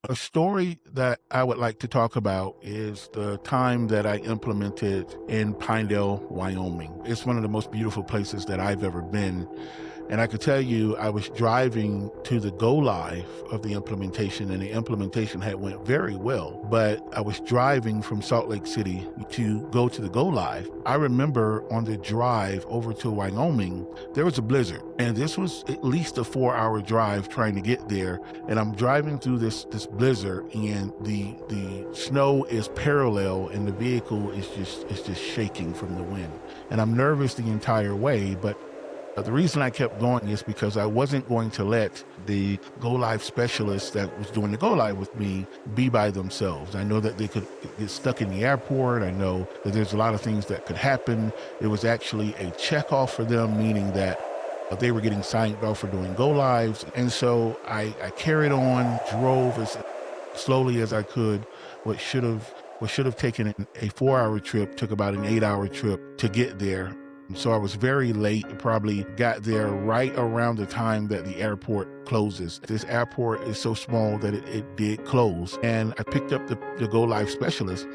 A story that I would like to talk about is the time that I implemented in Pinedale, Wyoming. It's one of the most beautiful places that I've ever been. And I could tell you, I was driving to the go live of the implementation, and the implementation had went very well. But I was driving from Salt Lake City to go to the go live. I remember on the drive over to Wyoming, there was a blizzard, and this was at least a 4-hour drive trying to get there. And I'm driving through this blizzard, and the snow is parallel, and the vehicle is just shaking from the wind. And I'm nervous the entire way, but the reason I kept going is because I wasn't going to let the go live specialist that was doing the go live with me be by themselves. I know that they could get stuck in the airport. I know that there's a lot of things that could happen. It was actually a check off for them, meaning that they were getting signed off for doing go lives. And so I carried on, drove as slowly as I could. What should have taken a 4-hour trip took about an 8-hour trip to get there. So I was very late, probably got there right around the time that the airport closes. This airport is so small that it did close. And I picked up the Go Live specialist,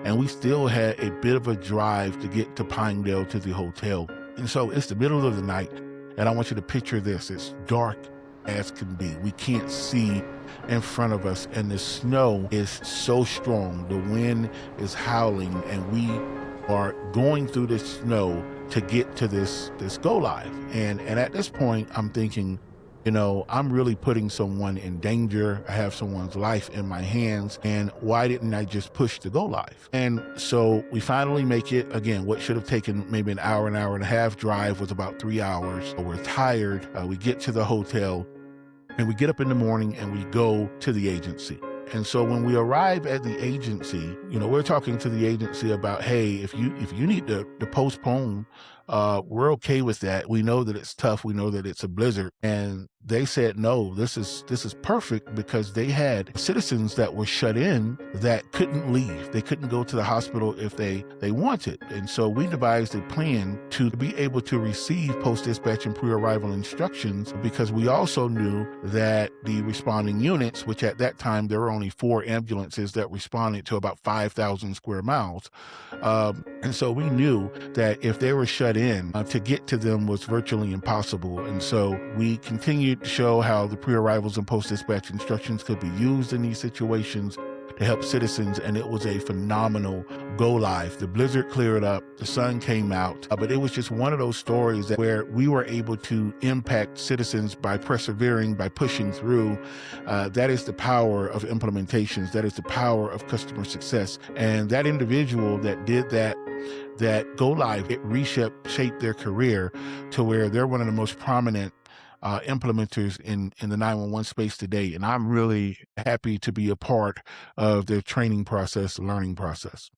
and we still had a bit of a drive to get to Pinedale to the hotel. And so it's the middle of the night, and I want you to picture this. It's dark as can be. We can't see in front of us, and the snow is so strong. The wind is howling, and we are going through the snow to get to this go live. And at this point, I'm thinking, I'm really putting someone in danger. I have someone's life in my hands. And why didn't I just push the go live? And so we finally make it. Again, what should have taken maybe an hour and a half drive was about 3 hours. We're tired. We get to the hotel, and we get up in the morning and we go to the agency. And so when we arrive at the agency, we're talking to the agency about, hey, if you need to postpone, we're okay with that. We know that it's tough. We know that it's a blizzard. And they said, no, this is perfect, because they had citizens that were shut in that couldn't leave. They couldn't go to the hospital if they wanted. And so we devised a plan to be able to receive post-dispatch and pre-arrival instructions, because we also knew that the responding units, which at that time there were only 4 ambulances that responded to about 5,000 square miles. And so we knew that if they were shut in, to get to them was virtually impossible. And so we continued to show how the pre-arrivals and post-dispatch instructions could be used in these situations to help citizens, and it was a phenomenal go live. The blizzard cleared up, the sun came out, but it was just one of those stories where we were able to impact citizens by persevering, by pushing through. That is the power of implementations. That is the power of customer success. And that individual that did that go live, it reshaped their career to where they're one of the most prominent implementers in the 911 space today. And I'm really happy to be a part of their training process, learning process.